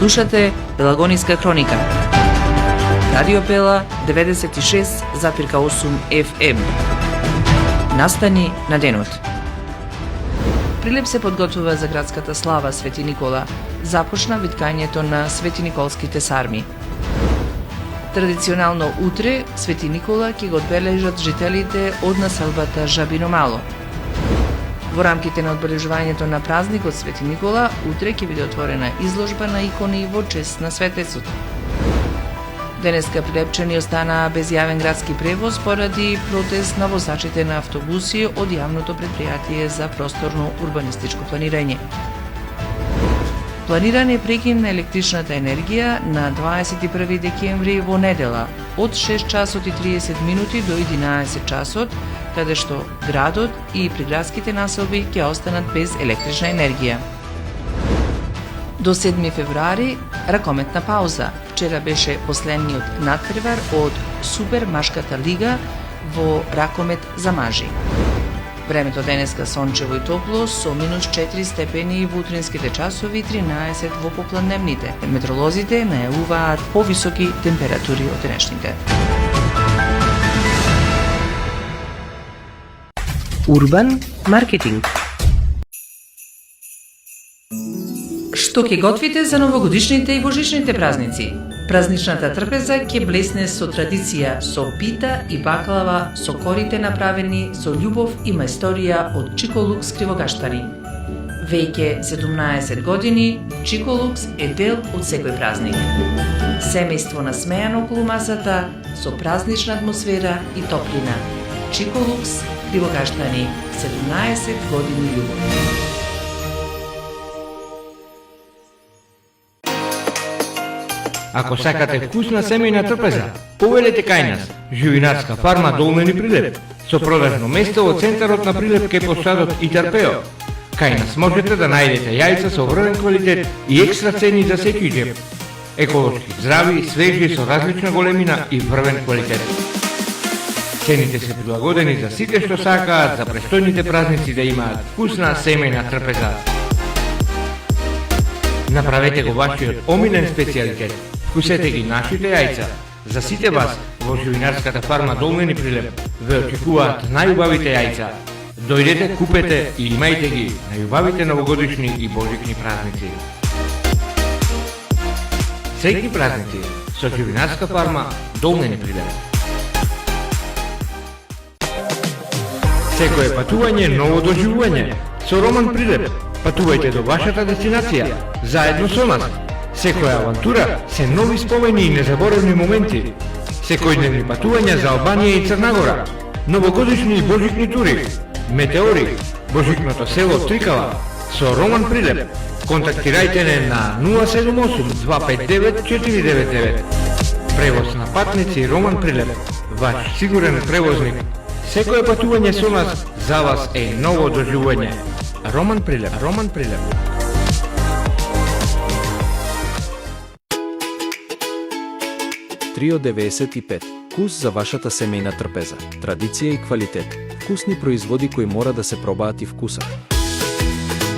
Слушате Пелагониска хроника. Радио Пела 96,8 FM. Настани на денот. Прилеп се подготвува за градската слава Свети Никола. Започна виткањето на Свети Николските сарми. Традиционално утре Свети Никола ќе го одбележат жителите од населбата Жабино Мало. Во рамките на одбележувањето на празникот Свети Никола, утре ќе биде отворена изложба на икони во чест на светецот. Денеска прилепчани останаа без јавен градски превоз поради протест на возачите на автобуси од јавното предпријатие за просторно урбанистичко планирање. Планиран е прекин на електричната енергија на 21 декември во недела од 6 часот и 30 минути до 11 часот, каде што градот и приградските населби ќе останат без електрична енергија. До 7 февруари ракометна пауза. Вчера беше последниот натпревар од Супер машката лига во ракомет за мажи. Времето денеска сончево и топло со -4 степени во утринските часови и 13 во попладневните. Метеоролозите најавуваат повисоки температури од денешните. Урбан маркетинг. Што ќе готвите за новогодишните и божичните празници? Празничната трпеза ќе блесне со традиција, со пита и баклава, со корите направени со љубов и мајсторија од Чиколукс Кривогаштани. Веќе 17 години, Чиколукс е дел од секој празник. Семејство насмејано околу масата, со празнична атмосфера и топлина. Чиколукс Кривогаштани, 17 години љубов. Ако сакате вкусна семејна трпеза, повелете кај нас, живинарска фарма Долнени Прилеп, со продажно место во центарот на Прилеп кај площадот Итарпео. Кај нас можете да најдете јајца со врвен квалитет и екстра цени за секој џеб. Еколошки, здрави, свежи со различна големина и врвен квалитет. Цените се прилагодени за сите што сакаат за престојните празници да имаат вкусна семејна трпеза. Направете го вашиот омилен специјалитет. Вкусете ги нашите јајца. За сите вас во живинарската фарма Долнени Прилеп ве очекуваат најубавите јајца. Дојдете, купете и имајте ги најубавите новогодишни и божични празници. Среќни празници со живинарска фарма Долнени Прилеп. Секое патување ново доживување. Со Роман Прилеп патувајте до вашата дестинација, заедно со нас. Секоја авантура се нови спомени и незаборавни моменти. Секојдневни патувања за Албанија и Црна Гора. Новогодишни и божични тури. Метеори, божичното село Трикала. Со Роман Прилеп. Контактирајте не на 078-259-499. Превоз на патници Роман Прилеп. Ваш сигурен превозник. Секое патување со нас за вас е ново доживување. Роман Прилеп. Роман Прилеп. Трио 95. Вкус за вашата семејна трпеза. Традиција и квалитет. Вкусни производи кои мора да се пробаат и вкусат.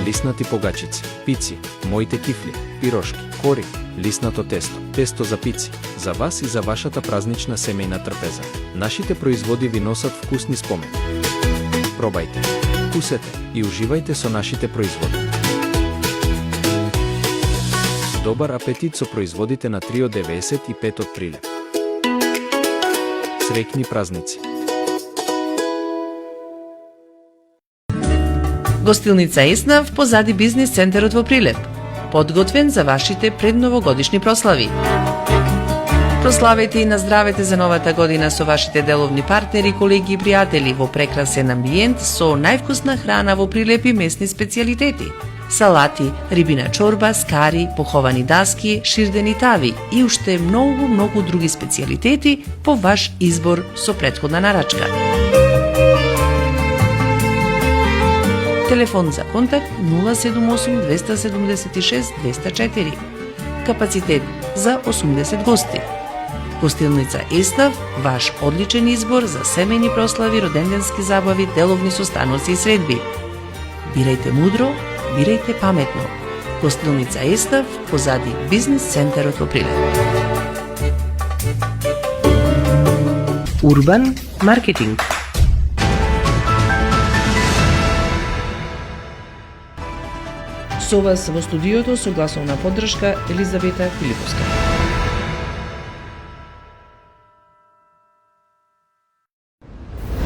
Лиснати погачици, пици, моите кифли, пирошки, кори, лиснато тесто, тесто за пици. За вас и за вашата празнична семејна трпеза. Нашите производи ви носат вкусни спомени. Пробајте, вкусете и уживајте со нашите производи. Добар апетит со производите на Трио 95 од Прилеп. Среќни празници. Гостилница Еснав позади бизнис центарот во Прилеп. Подготвен за вашите предновогодишни прослави. Прославете и наздравете за новата година со вашите деловни партнери, колеги и пријатели во прекрасен амбиент со највкусна храна во Прилеп и местни специјалитети. Салати, рибина чорба, скари, поховани даски, ширдени тави и уште многу други специјалитети по ваш избор со претходна нарачка. Телефон за контакт 078 276 204. Капацитет за 80 гости. Гостилница Еснав, ваш одличен избор за семејни прослави, роденденски забави, деловни состаноци и средби. Бирајте мудро, бирајте паметно. Гостилница Естав, позади бизнес центарот во Прилеп. Урбан маркетинг. Со вас во студиото со гласовна поддршка Елизавета Филиповска.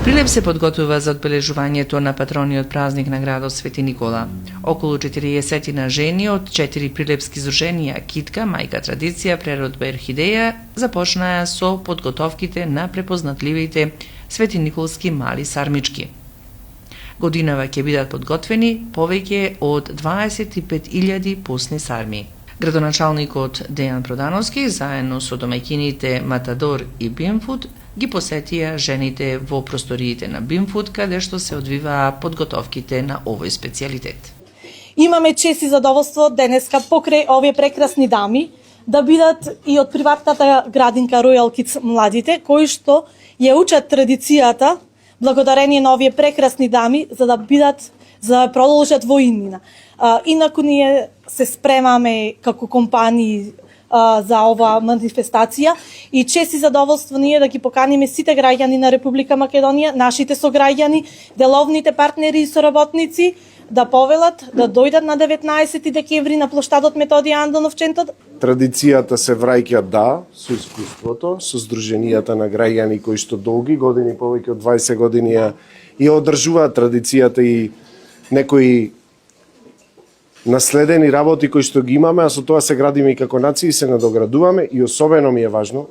Прилеп се подготвува за одбележувањето на патрониот празник на градот Свети Никола. Околу 40 на жени од 4 прилепски здруженија Китка, Мајка Традиција, Преродба Орхидеја започнаа со подготовките на препознатливите светиниколски мали сармички. Годинава ќе бидат подготвени повеќе од 25.000 пусни сарми. Градоначалникот Дејан Продановски, заедно со домаќините Матадор и Бимфуд, ги посетија жените во просториите на Бимфуд, каде што се одвиваа подготовките на овој специјалитет. Имаме чест и задоволство денеска покрај овие прекрасни дами да бидат и од приватната градинка Royal Kids младите, кои што ја учат традицијата благодарение на овие прекрасни дами за да продолжат во иднина. Инаку ние се спремаме како компании за оваа манифестација и чест и задоволство ние да ги поканиме сите граѓани на Република Македонија, нашите сограѓани, деловните партнери и соработници да повелат да дојдат на 19 декември на плоштадот Методија Андонов Чентот. Традицијата се враќа со искуството, со здруженијата на граѓани кои што долги години, повеќе од 20 години ја одржуваат традицијата и некои наследени работи кои што ги имаме, а со тоа се градиме и како нација и се надоградуваме и особено ми е важно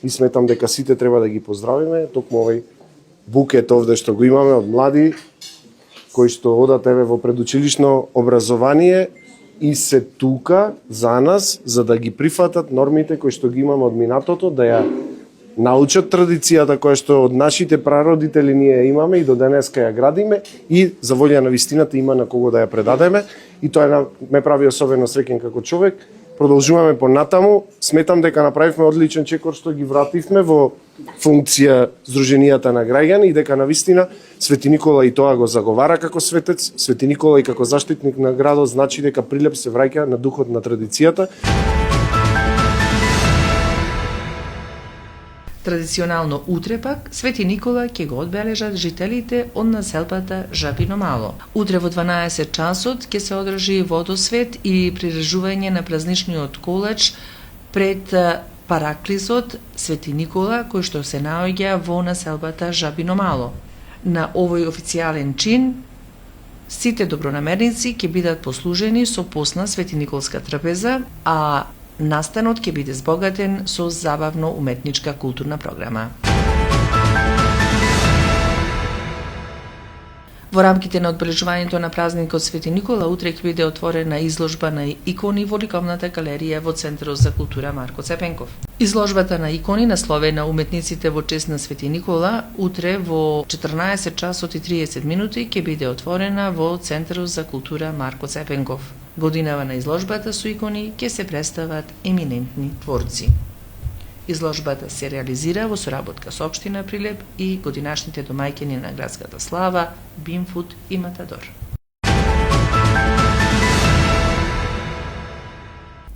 и сметам дека сите треба да ги поздравиме, токму овој букет овде што го имаме од млади кои што одат еве во предучилишно образование и се тука за нас за да ги прифатат нормите кои што ги имаме од минатото, да ја научат традицијата која што од нашите прародители ние имаме и до денеска ја градиме и за волја на вистината има на кого да ја предадеме и тоа ме прави особено среќен како човек. Продолжуваме понатаму, сметам дека направивме одличен чекор што ги вративме во функција Здруженијата на граѓани и дека на вистина Свети Никола и тоа го заговара како светец, Свети Никола и како заштитник на градот значи дека Прилеп се враќа на духот на традицијата. Традиционално утре пак Свети Никола ќе го одбележат жителите од населбата Жабино Мало. Утре во 12 часот ќе се одржи водосвет и прирежување на празничниот колач пред параклисот Свети Никола кој што се наоѓа во населбата Жабино Мало. На овој официјален чин сите добронамерници ќе бидат послужени со посна светиниколска трпеза, а настанот ќе биде збогатен со забавно-уметничка културна програма. Во рамките на одбележувањето на празникот Свети Никола, утре ќе биде отворена изложба на икони во ликовната галерија во Центарот за култура Марко Цепенков. Изложбата на икони насловена уметниците во чест на Свети Никола, утре во 14 часот и 30 минути ќе биде отворена во Центарот за култура Марко Цепенков. Годинава на изложбата со икони ќе се представат еминентни творци. Изложбата се реализира во соработка со општина Прилеп и годинашните домаќини на градската слава, Бимфуд и Матадор.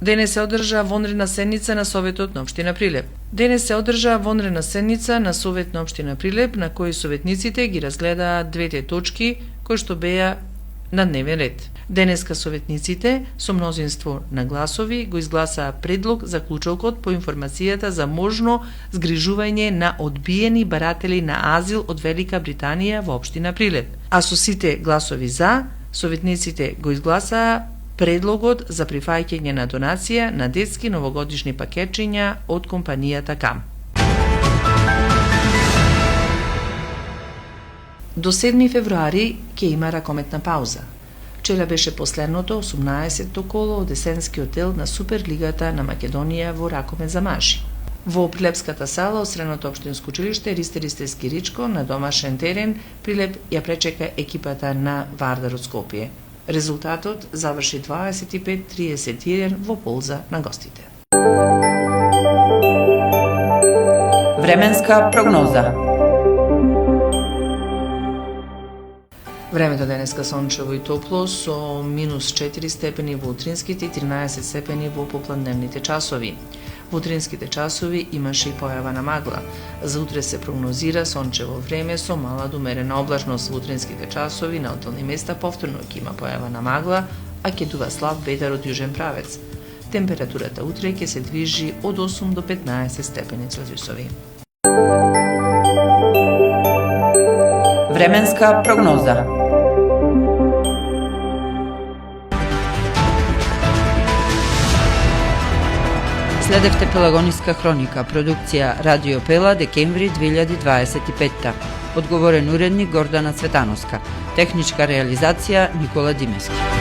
Денес се одржа вонредна седница на Советот на општина Прилеп. Денес се одржа вонредна седница на Совет на општина Прилеп, на кој советниците ги разгледаа двете точки кои што беа на дневен ред. Денеска советниците со мнозинство на гласови го изгласаа предлог за клучокот по информацијата за можно згрижување на одбиени баратели на азил од Велика Британија во општина Прилеп. А со сите гласови за, советниците го изгласаа предлогот за прифаќање на донација на детски новогодишни пакетчиња од компанијата КАМ. До 7 февруари ќе има ракометна пауза. Вчера беше последното 18-то коло од есенскиот дел на Суперлигата на Македонија во ракомет за мажи. Во Прилепската сала од Средното општинско училиште Ристи Ричко на домашен терен Прилеп ја пречека екипата на Вардар од Скопје. Резултатот заврши 25-31 во полза на гостите. Временска прогноза. Времето денеска сончево и топло со минус 4 степени во утринските и 13 степени во попладневните часови. Во утринските часови имаше и појава на магла. За утре се прогнозира сончево време со мала до умерена облачност. Во утринските часови на одделни места повторно ќе има појава на магла, а ќе дува слаб ветер од јужен правец. Температурата утре ќе се движи од 8 до 15 степени Целзиусови. Временска прогноза. Следевте Пелагониска хроника, продукција Радио Пела, декември 2025. Одговорен уредник Гордана Цветановска. Техничка реализација Никола Димески.